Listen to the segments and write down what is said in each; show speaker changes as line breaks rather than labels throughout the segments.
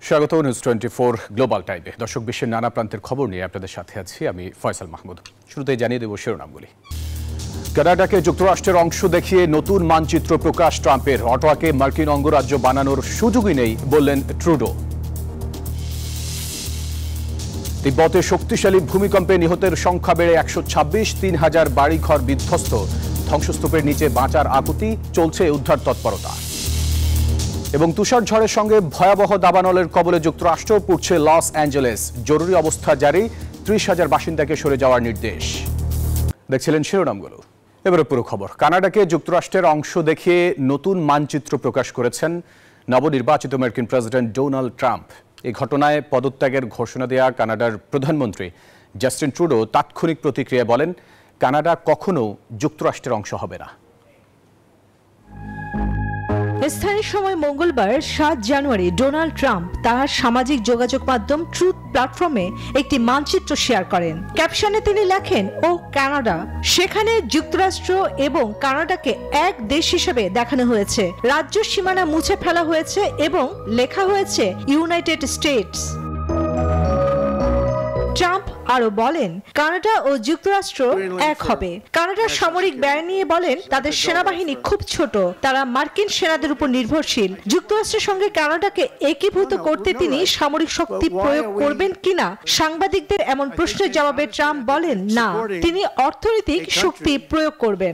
স্বাগত news 24 global টাইমে। দর্শক, বিশ্বের নানা প্রান্তের খবর নিয়ে আপনাদের সাথে আছি আমি ফয়সাল মাহমুদ। শুরুতেই জানিয়ে দেব শিরোনামগুলি। কানাডাকে যুক্তরাষ্ট্রের অংশ দেখিয়ে নতুন মানচিত্র প্রকাশ ট্রাম্পের। অটোয়াকে মার্কিন অঙ্গরাজ্য বানানোর সুযোগই নেই বললেন ট্রুডো। তিব্বতে শক্তিশালী ভূমিকম্পে নিহতের সংখ্যা বেড়ে 126, 3000 বাড়িঘর বিধ্বস্ত। ধ্বংসস্তূপের নিচে বাঁচার আকুতি, চলছে উদ্ধার তৎপরতা। এবং তুষার ঝড়ের সঙ্গে ভয়াবহ দাবানলের কবলে যুক্তরাষ্ট্র, পড়ছে লস অ্যাঞ্জেলেস। জরুরি অবস্থা জারি, 30,000 বাসিন্দাকে সরে যাওয়ার নির্দেশ। দেখছিলেন শিরোনামগুলো, এবারে পুরো খবর। কানাডাকে যুক্তরাষ্ট্রের অংশ দেখিয়ে নতুন মানচিত্র প্রকাশ করেছেন নবনির্বাচিত মার্কিন প্রেসিডেন্ট ডোনাল্ড ট্রাম্প। এই ঘটনায় পদত্যাগের ঘোষণা দেয়া কানাডার প্রধানমন্ত্রী জাস্টিন ট্রুডো তাৎক্ষণিক প্রতিক্রিয়া বলেন, কানাডা কখনো যুক্তরাষ্ট্রের অংশ হবে না।
স্থানীয় সময় মঙ্গলবার 7 জানুয়ারি ডোনাল্ড ট্রাম্প তার সামাজিক যোগাযোগ মাধ্যম ট্রুথ প্ল্যাটফর্মে একটি মানচিত্র শেয়ার করেন। ক্যাপশনে তিনি লেখেন, ও কানাডা। সেখানে যুক্তরাষ্ট্র এবং কানাডাকে এক দেশ হিসেবে দেখানো হয়েছে। রাজ্য সীমানা মুছে ফেলা হয়েছে এবং লেখা হয়েছে ইউনাইটেড স্টেটস। ট্রাম্প আরো বলেন, কানাডা ও যুক্তরাষ্ট্র এক হবে। কানাডার সামরিক ব্যয় নিয়ে বলেন, তাদের সেনাবাহিনী খুব ছোট, তারা মার্কিন সেনাদের উপর নির্ভরশীল। যুক্তরাষ্ট্রের সঙ্গে কানাডাকে একীভূত করতে তিনি সামরিক শক্তি প্রয়োগ করবেন কিনা সাংবাদিকদের এমন প্রশ্নের জবাবে ট্রাম্প বলেন, না, তিনি অর্থনৈতিক শক্তি প্রয়োগ করবেন।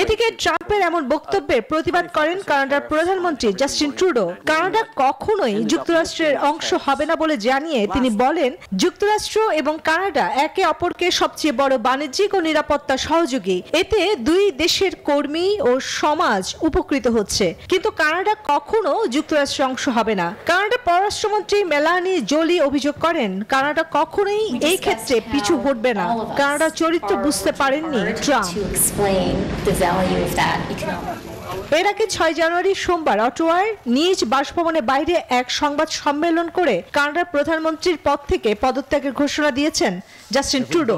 এদিকে ট্রাম্পের এমন বক্তব্যের প্রতিবাদ করেন কানাডার প্রধানমন্ত্রী জাস্টিন ট্রুডো। কানাডা কখনোই যুক্তরাষ্ট্রের অংশ হবে না বলে জানিয়ে তিনি বলেন, যুক্তরাষ্ট্র এবং কানাডা একে অপরকে সবচেয়ে বড় বাণিজ্যিক ও নিরাপত্তা সহযোগী। এতে দুই দেশের কর্মী ও সমাজ উপকৃত হচ্ছে, কিন্তু কানাডা কখনো যুক্তরাষ্ট্রের অংশ হবে না। কানাডার পররাষ্ট্রমন্ত্রী মেলানি জোলি অভিযোগ করেন, কানাডা কখনোই এই ক্ষেত্রে পিছু হটবে না। কানাডার চরিত্র বুঝতে পারেননি ট্রাম্প। এর আগে 6 জানুয়ারি সোমবার অটোয়ার নিজ বাসভবনের বাইরে এক সংবাদ সম্মেলন করে কানাডার প্রধানমন্ত্রীর পদ থেকে পদত্যাগের ঘোষণা দিয়েছেন Justin Trudeau.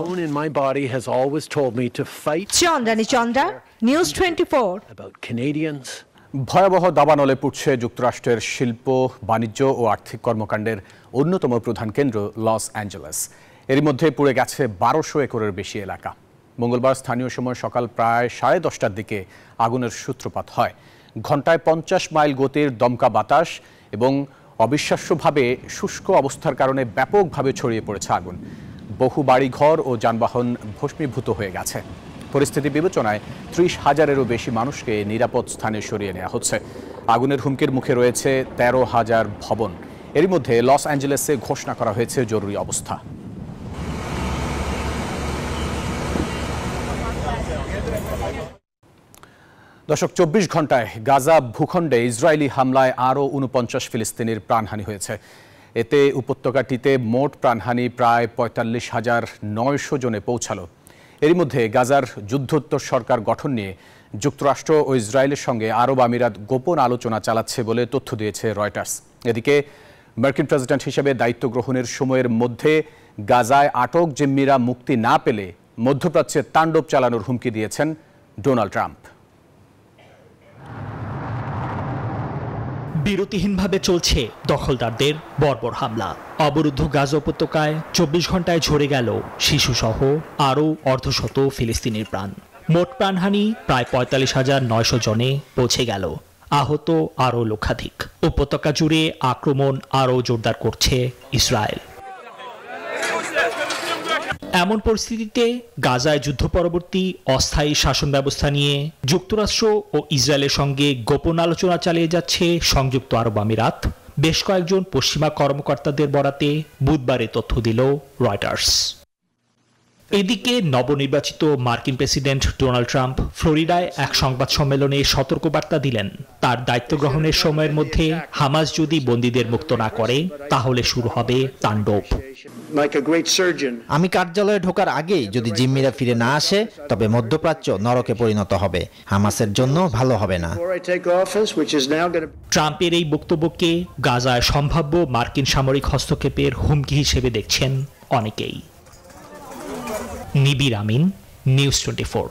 Chandrani Chandra, news 24।
ভয়াবহ দাবানলে পুড়ছে যুক্তরাষ্ট্রের শিল্প, বাণিজ্য ও আর্থিক কর্মকাণ্ডের অন্যতম প্রধান কেন্দ্র লস অ্যাঞ্জেলেস। এরই মধ্যে পুড়ে গেছে 1200 একরের বেশি এলাকা। মঙ্গলবার স্থানীয় সময় সকাল প্রায় 10:30টার দিকে আগুনের সূত্রপাত হয়। ঘন্টায় 50 মাইল গতির দমকা বাতাস এবং অবিশ্বাস্যভাবে শুষ্ক অবস্থার কারণে ব্যাপকভাবে ছড়িয়ে পড়েছে আগুন। বহু বাড়িঘর ও যানবাহন ভস্মীভূত হয়ে গেছে। পরিস্থিতি বিবেচনায় 30,000-এরও বেশি মানুষকে নিরাপদ স্থানে সরিয়ে নেওয়া হচ্ছে। আগুনের হুমকির মুখে রয়েছে 13,000 ভবন। এরই মধ্যে লস অ্যাঞ্জেলেসে ঘোষণা করা হয়েছে জরুরি অবস্থা। দর্শক, 24 ঘন্টায় গাজা ভূখণ্ডে ইসরায়েলি হামলায় আরও 49 ফিলিস্তিনির প্রাণহানি হয়েছে। এতে উপত্যকাটিতে মোট প্রাণহানি প্রায় 45,900 জনে পৌঁছালো। এরই মধ্যে গাজার যুদ্ধোত্তর সরকার গঠন নিয়ে যুক্তরাষ্ট্র ও ইসরায়েলের সঙ্গে আরব আমিরাত গোপন আলোচনা চালাচ্ছে বলে তথ্য দিয়েছে রয়টার্স। এদিকে মার্কিন প্রেসিডেন্ট হিসেবে দায়িত্ব গ্রহণের সময়ের মধ্যে গাজায় আটক জিম্মিরা মুক্তি না পেলে মধ্যপ্রাচ্যে তাণ্ডব চালানোর হুমকি দিয়েছেন ডোনাল্ড ট্রাম্প।
বিরতিহীনভাবে চলছে দখলদারদের বর্বর হামলা। অবরুদ্ধ গাজা উপত্যকায় 24 ঘন্টায় ঝরে গেল শিশুসহ আরও অর্ধশত ফিলিস্তিনির প্রাণ। মোট প্রাণহানি প্রায় 45,900 জনে পৌঁছে গেল, আহত আরও লক্ষাধিক। উপত্যকা জুড়ে আক্রমণ আরও জোরদার করছে ইসরায়েল। এমন পরিস্থিতিতে গাজায় যুদ্ধ পরবর্তী অস্থায়ী শাসন ব্যবস্থা নিয়ে যুক্তরাষ্ট্র ও ইসরায়েলের সঙ্গে গোপন আলোচনা চালিয়ে যাচ্ছে সংযুক্ত আরব আমিরাত। বেশ কয়েকজন পশ্চিমা কর্মকর্তাদের বরাতে বুধবারে তথ্য দিল রয়টার্স। এদিকে নবনির্বাচিত মার্কিন প্রেসিডেন্ট ডোনাল্ড ট্রাম্প ফ্লোরিডায় এক সংবাদ সম্মেলনে সতর্কবার্তা দিলেন, তার দায়িত্ব গ্রহণের সময়ের মধ্যে হামাস যদি বন্দীদের মুক্ত না করে তাহলে শুরু হবে তাণ্ডব।
আমি কার্যালয়ে ঢোকার আগেই যদি জিম্মিরা ফিরে না আসে তবে মধ্যপ্রাচ্য নরকে পরিণত হবে, হামাসের জন্য ভালো হবে না।
ট্রাম্পের এই বক্তব্যকে গাজায় সম্ভাব্য মার্কিন সামরিক হস্তক্ষেপের হুমকি হিসেবে দেখছেন অনেকেই। নিবির আমিন, নিউজ 24।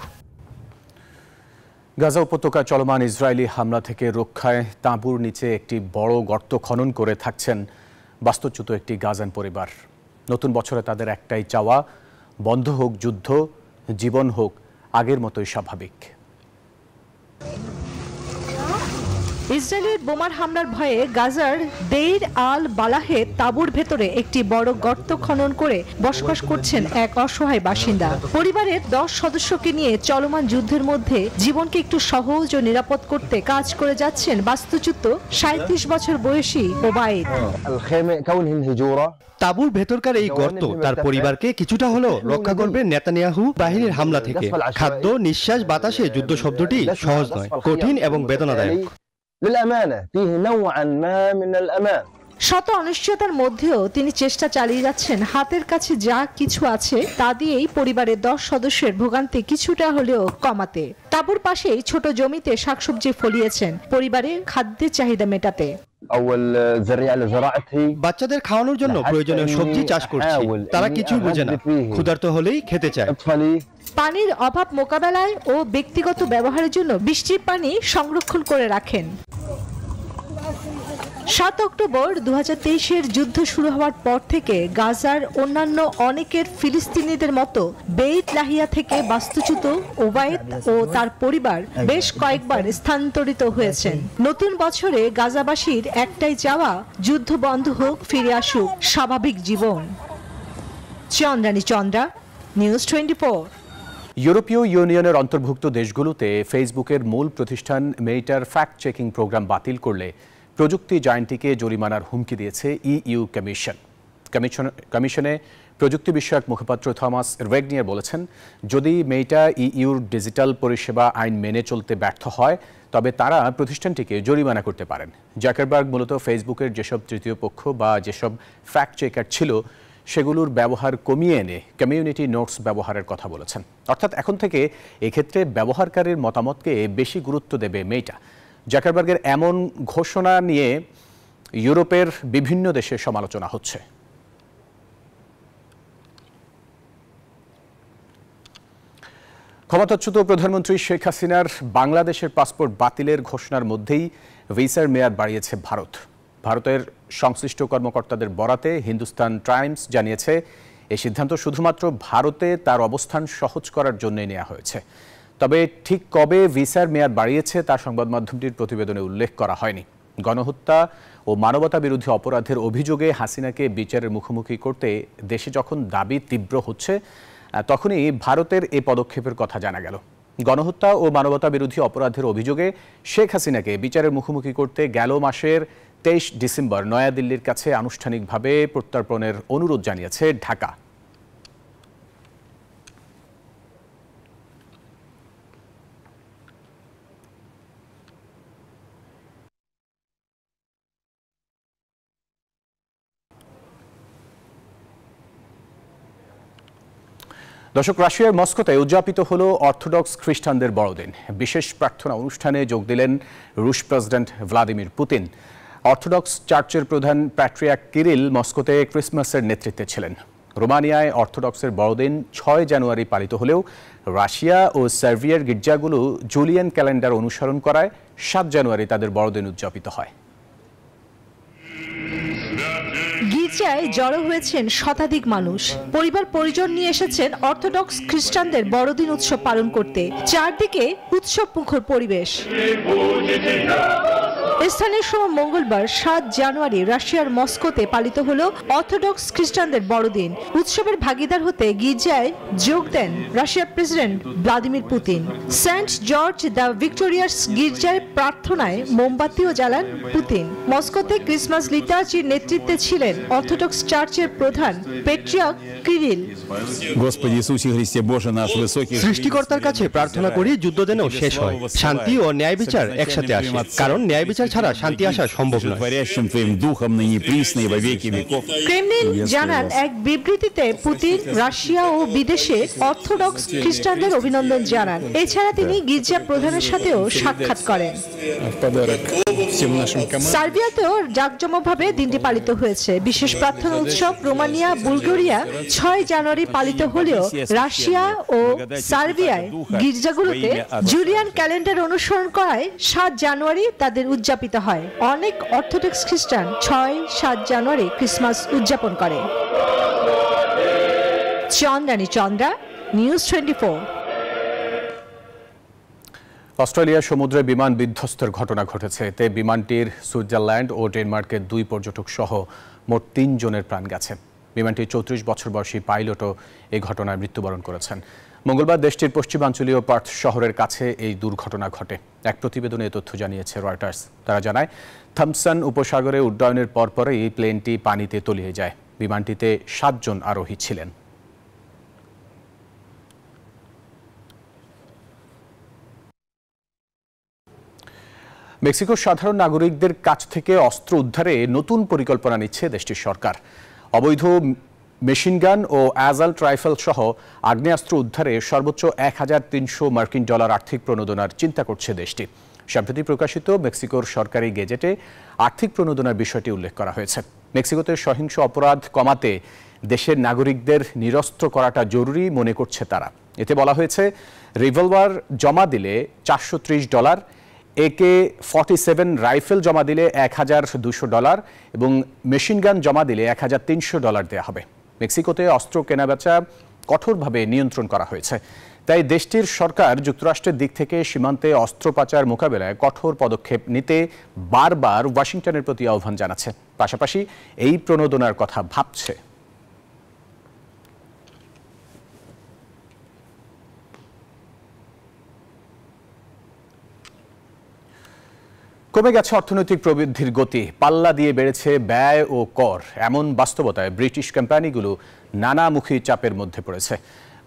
গাজা উপত্যকায় চলমান ইসরায়েলি হামলা থেকে রক্ষায় তাঁবুর নিচে একটি বড় গর্ত খনন করে থাকছেন বাস্তুচ্যুত একটি গাজান পরিবার। নতুন বছরে তাদের একটাই চাওয়া, বন্ধ হোক যুদ্ধ, জীবন হোক আগের মতোই স্বাভাবিক।
ইসরায়েলের বোমার হামলার ভয়ে গাজার দেইর আল বালাহে তাঁবুর ভেতরে একটি বড় গর্ত খনন করে বসবাস করছেন এক অসহায় বাসিন্দা। পরিবারের 10 সদস্যকে নিয়ে চলমান যুদ্ধের মধ্যে জীবনকে একটু সহজ ও নিরাপদ করতে কাজ করে যাচ্ছেন বাস্তুচ্যুত 37 বছর বয়সী ওবায়েদ।
তাঁবুর ভেতরকার এই গর্ত তার পরিবারকে কিছুটা হলেও রক্ষা করবে নেতানিয়াহু বাহিনীর হামলা থেকে। খাদ্য, নিঃশ্বাস, বাতাসে যুদ্ধ শব্দটি সহজ নয়, কঠিন এবং বেদনাদায়ক।
শত অনিশ্চয়তার মধ্যেও তিনি চেষ্টা চালিয়ে যাচ্ছেন হাতের কাছে যা কিছু আছে তা দিয়েই পরিবারের 10 সদস্যের ভোগান্তি কিছুটা হলেও কমাতে। তাঁবুর পাশেই ছোট জমিতে শাকসবজি ফলিয়েছেন পরিবারের খাদ্যের চাহিদা মেটাতে।
বাচ্চাদের খাওয়ানোর জন্য প্রয়োজনীয় সবজি চাষ করছি। তারা কিছুই বোঝে না, ক্ষুধার্ত হলেই খেতে চায়।
পানির অভাব মোকাবেলায় ও ব্যক্তিগত ব্যবহারের জন্য বৃষ্টির পানি সংরক্ষণ করে রাখেন। 7 অক্টোবর 2023-এর যুদ্ধ শুরু হওয়ার পর থেকে গাজার অন্যান্য অনেকের ফিলিস্তিনিদের মতো বেইত লাহিয়া থেকে বাস্তুচ্যুত ওবায়েদ ও তার পরিবার বেশ কয়েকবার স্থানান্তরিত হয়েছেন। নতুন বছরে গাজাবাসীর একটাই চাওয়া, যুদ্ধ বন্ধ হোক, ফিরে আসুক স্বাভাবিক জীবন। চন্দ্রানী চন্দ্রা, নিউজ 24।
ইউরোপীয় ইউনিয়নের অন্তর্ভুক্ত দেশগুলোতে ফেসবুকের মূল প্রতিষ্ঠান মেটার ফ্যাক্ট চেকিং প্রোগ্রাম বাতিল করলে প্রযুক্তি জায়ান্টটিকে জরিমানার হুমকি দিয়েছে ইইউ কমিশনে প্রযুক্তি বিষয়ক মুখপাত্র থমাস রেগনিয়ার বলেছেন, যদি মেটা ইইউর ডিজিটাল পরিষেবা আইন মেনে চলতে ব্যর্থ হয় তবে তারা প্রতিষ্ঠানটিকে জরিমানা করতে পারেন। জাকারবার্গ মূলত ফেসবুকের যেসব তৃতীয় পক্ষ বা যেসব ফ্যাক্ট চেকার ছিল সেগুলোর ব্যবহার কমিয়ে এনে কমিউনিটি নোটস ব্যবহারের কথা বলেছেন। অর্থাৎ এখন থেকে এক্ষেত্রে ব্যবহারকারীর মতামতকে বেশি গুরুত্ব দেবে মেটা। জাকারবার্গের এমন ঘোষণা নিয়ে ইউরোপের বিভিন্ন দেশে সমালোচনা হচ্ছে। ক্ষমতাচ্যুত প্রধানমন্ত্রী শেখ হাসিনার বাংলাদেশের পাসপোর্ট বাতিলের ঘোষণার মধ্যেই ভিসার মেয়াদ বাড়িয়েছে ভারত। ভারতের সংশ্লিষ্ট কর্মকর্তাদের বরাতে হিন্দুস্তান টাইমস জানিয়েছে, এই সিদ্ধান্ত শুধুমাত্র ভারতে তার অবস্থান সহজ করার জন্যই নেওয়া হয়েছে। তবে ঠিক কবে ভিসার মেয়াদ বাড়িয়েছে তা সংবাদ মাধ্যমটির প্রতিবেদনে উল্লেখ করা হয়নি। গণহত্যা ও মানবতা বিরোধী অপরাধের অভিযোগে হাসিনাকে বিচারের মুখোমুখি করতে দেশে যখন দাবি তীব্র হচ্ছে, তখনই ভারতের এই পদক্ষেপের কথা জানা গেল। গণহত্যা ও মানবতা বিরোধী অপরাধের অভিযোগে শেখ হাসিনাকে বিচারের মুখোমুখি করতে গেল মাসের 23 ডিসেম্বর নয়াদিল্লির কাছে আনুষ্ঠানিকভাবে প্রত্যর্পণের অনুরোধ জানিয়েছে ঢাকা। দর্শক, রাশিয়ার মস্কোতে উদযাপিত হলো অর্থোডক্স খ্রিস্টানদের বড়দিন। বিশেষ প্রার্থনা অনুষ্ঠানে যোগ দিলেন রুশ প্রেসিডেন্ট ভ্লাদিমির পুতিন। অর্থোডক্স চার্চের প্রধান প্যাট্রিয়ার্ক কিরিল মস্কোতে ক্রিসমাসের নেতৃত্বে ছিলেন। রোমানিয়ায় অর্থোডক্সের বড়দিন 6 জানুয়ারি পালিত হলেও রাশিয়া ও সার্বিয়ার গির্জাগুলো জুলিয়ান ক্যালেন্ডার অনুসরণ করায় 7 জানুয়ারি তাদের বড়দিন উদযাপিত হয়।
গির্জায় জড়ো হয়েছেন শতাধিক মানুষ। পরিবার পরিজন নিয়ে এসেছেন অর্থোডক্স খ্রিস্টানদের বড়দিন উৎসব পালন করতে। চারদিকে উৎসব মুখর পরিবেশ। স্থানীয় সময় মঙ্গলবার 7 জানুয়ারি রাশিয়ার মস্কোতে পালিত হলো অর্থোডক্স খ্রিস্টানদের বড়দিন। উৎসবের ভাগিদার হতে গির্জায় যোগ দেন রাশিয়ার president Vladimir Putin. Saint George the Victorious গির্জায় প্রার্থনায় মোমবাতিও জ্বালান পুতিন। মস্কোতে ক্রিসমাস লিটার্জির নেতৃত্বে ছিলেন অর্থোডক্স চার্চের প্রধান প্যাট্রিয়ার্ক কিরিল।
সৃষ্টিকর্তার কাছে প্রার্থনা করি যুদ্ধ যেন শেষ হয়, শান্তি ও ন্যায় বিচার একসাথে আসে, কারণ ন্যায় বিচার ছাড়া শান্তি আসা সম্ভব নয়।
ক্রেমলিন জানান এক বিবৃতিতে পুতিন রাশিয়া ও বিদেশে অর্থোডক্স খ্রিস্টানদের অভিনন্দন জানান। এছাড়া তিনি গির্জা প্রধানের সাথেও সাক্ষাৎ করেন। সার্বিয়াতেও জাঁকজমকভাবে দিনটি পালিত হয়েছে। বিশেষ প্রার্থনা উৎসব রোমানিয়া, বুলগেরিয়া 6 জানুয়ারি পালিত হলেও রাশিয়া ও সার্বিয়ায় গির্জাগুলোতে জুলিয়ান ক্যালেন্ডার অনুসরণ করায় 7 জানুয়ারি তাদের উদযাপিত হয়। অনেক অর্থোডক্স খ্রিস্টান 6-7 জানুয়ারি ক্রিসমাস উদযাপন করে। চন্দ্রানী চন্দ্রা, নিউজ 24।
অস্ট্রেলিয়ার সমুদ্রে বিমান বিধ্বস্তের ঘটনা ঘটেছে। এতে বিমানটির সুইজারল্যান্ড ও ডেনমার্কের 2 পর্যটক সহ মোট 3 জনের প্রাণ গেছে। বিমানটির 34 বছর বয়সী পাইলটও এই ঘটনায় মৃত্যুবরণ করেছেন। মঙ্গলবার দেশটির পশ্চিমাঞ্চলীয় পার্থ শহরের কাছে এই দুর্ঘটনা ঘটে। এক প্রতিবেদনে এই তথ্য জানিয়েছে রয়টার্স। তারা জানায়, থমসন উপসাগরে উড্ডয়নের পরপরই এই প্লেনটি পানিতে তলিয়ে যায়। বিমানটিতে 7 জন আরোহী ছিলেন। মেক্সিকোর সাধারণ নাগরিকদের কাছ থেকে অস্ত্র উদ্ধারে নতুন পরিকল্পনা নিচ্ছে দেশটির সরকার। অবৈধ মেশিনগান ও অ্যাসাল্ট রাইফেল সহ আগ্নেয়াস্ত্র উদ্ধারে সর্বোচ্চ $1,300 আর্থিক প্রণোদনার চিন্তা করছে দেশটি। সম্প্রতি প্রকাশিত মেক্সিকোর সরকারি গেজেটে আর্থিক প্রণোদনার বিষয়টি উল্লেখ করা হয়েছে। মেক্সিকোতে সহিংস অপরাধ কমাতে দেশের নাগরিকদের নিরস্ত্র করাটা জরুরি মনে করছে তারা। এতে বলা হয়েছে, রিভলভার জমা দিলে $430, AK-47 রাইফেল জমা দিলে $1,200 এবং মেশিনগান জমা দিলে $1,300 দেওয়া হবে। মেক্সিকোতে অস্ত্র কেনাবেচা কঠোরভাবে নিয়ন্ত্রণ করা হয়েছে। তাই দেশটির সরকার যুক্তরাষ্ট্রের দিক থেকে সীমান্তে অস্ত্র পাচার মোকাবেলায় কঠোর পদক্ষেপ নিতে বারবার ওয়াশিংটনের প্রতি আহ্বান জানাচ্ছে। পাশাপাশি এই প্রণোদনার কথা ভাবছে। কমে গেছে অর্থনৈতিক প্রবৃদ্ধির গতি, পাল্লা দিয়ে বেড়েছে ব্যয় ও কর। এমন বাস্তবতায় ব্রিটিশ কোম্পানিগুলো নানামুখী চাপের মধ্যে পড়েছে।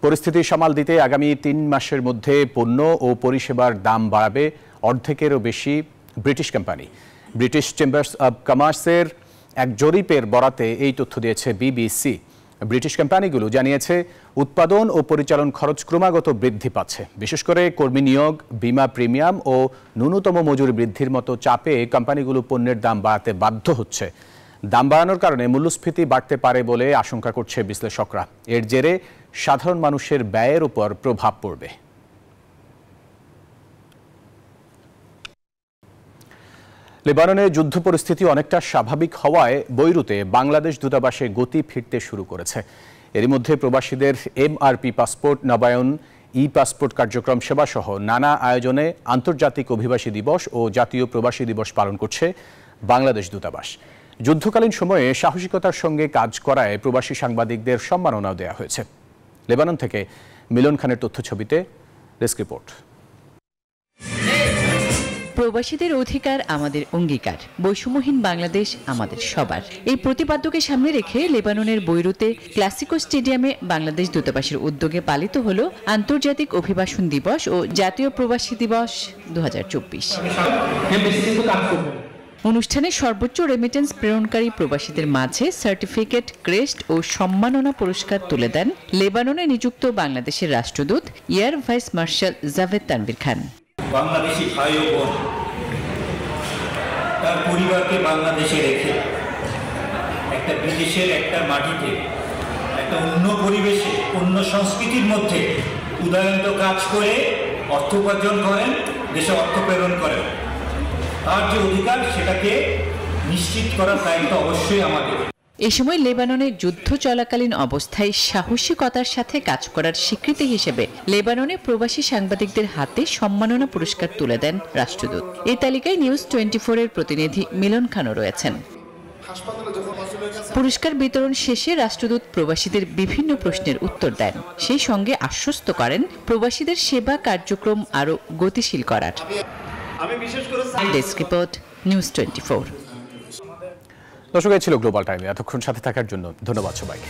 পরিস্থিতি সামাল দিতে আগামী 3 মাসের মধ্যে পণ্য ও পরিষেবার দাম বাড়াবে অর্ধেকেরও বেশি British company. British chambers of কমার্সের এক জরিপের বরাতে এই তথ্য দিয়েছে বিবিসি। ব্রিটিশ কোম্পানিগুলো জানিয়েছে, উৎপাদন ও পরিচালন খরচ ক্রমাগত বৃদ্ধি পাচ্ছে। বিশেষ করে কর্মী নিয়োগ, বীমা প্রিমিয়াম ও ন্যূনতম মজুরি বৃদ্ধির মতো চাপে কোম্পানিগুলো পণ্যের দাম বাড়াতে বাধ্য হচ্ছে। দাম বাড়ানোর কারণে মূল্যস্ফীতি বাড়তে পারে বলে আশঙ্কা করছে বিশ্লেষকরা। এর জেরে সাধারণ মানুষের ব্যয়ের উপর প্রভাব পড়বে। লেবাননে যুদ্ধ পরিস্থিতি অনেকটা স্বাভাবিক হওয়ায় বৈরুতে বাংলাদেশ দূতাবাসে গতি ফিরতে শুরু করেছে। এর মধ্যে প্রবাসীদের MRP পাসপোর্ট নবায়ন, ই-পাসপোর্ট কার্যক্রম সেবাসহ নানা আয়োজনে আন্তর্জাতিক অভিবাসী দিবস ও জাতীয় প্রবাসী দিবস পালন করছে বাংলাদেশ দূতাবাস। যুদ্ধকালীন সময়ে সাহসিকতার সঙ্গে কাজ করায় প্রবাসী সাংবাদিকদের সম্মাননাও দেওয়া হয়েছে। লেবানন থেকে মিলন খানের তথ্যছবিতে ডেস্ক রিপোর্ট।
প্রবাসীদের অধিকার আমাদের অঙ্গীকার, বৈষম্যহীন বাংলাদেশ আমাদের সবার। এই প্রতিপাদ্যকে সামনে রেখে লেবাননের বৈরুতে ক্লাসিকো স্টেডিয়ামে বাংলাদেশ দূতাবাসের উদ্যোগে পালিত হল আন্তর্জাতিক অভিবাসন দিবস ও জাতীয় প্রবাসী দিবস 2024। অনুষ্ঠানে সর্বোচ্চ রেমিটেন্স প্রেরণকারী প্রবাসীদের মাঝে সার্টিফিকেট, ক্রেস্ট ও সম্মাননা পুরস্কার তুলে দেন লেবাননে নিযুক্ত বাংলাদেশের রাষ্ট্রদূত air vice marshal Javed Tanvir Khan.
Bangladeshi ভাই ও বোন তার পরিবারকে বাংলাদেশে রেখে একটা বিদেশের একটা মাটিতে একটা অন্য পরিবেশে, অন্য সংস্কৃতির মধ্যে উদয়ন্ত কাজ করে অর্থ উপার্জন করেন, দেশে অর্থ প্রেরণ করেন। তার যে অধিকার সেটাকে নিশ্চিত করার দায়িত্ব অবশ্যই আমাদের।
এ সময় লেবাননে যুদ্ধ চলাকালীন অবস্থায় সাহসিকতার সাথে কাজ করার স্বীকৃতি হিসেবে লেবাননে প্রবাসী সাংবাদিকদের হাতে সম্মাননা পুরস্কার তুলে দেন রাষ্ট্রদূত। এই তালিকায় নিউজ 24 এর প্রতিনিধি মিলন খানও রয়েছেন। পুরস্কার বিতরণ শেষে রাষ্ট্রদূত প্রবাসীদের বিভিন্ন প্রশ্নের উত্তর দেন। সেই সঙ্গে আশ্বস্ত করেন প্রবাসীদের সেবা কার্যক্রম আরও গতিশীল করার। Desk report, news 24।
দর্শক, এই ছিল গ্লোবাল টাইমে। এতক্ষণ সাথে থাকার জন্য ধন্যবাদ সবাইকে।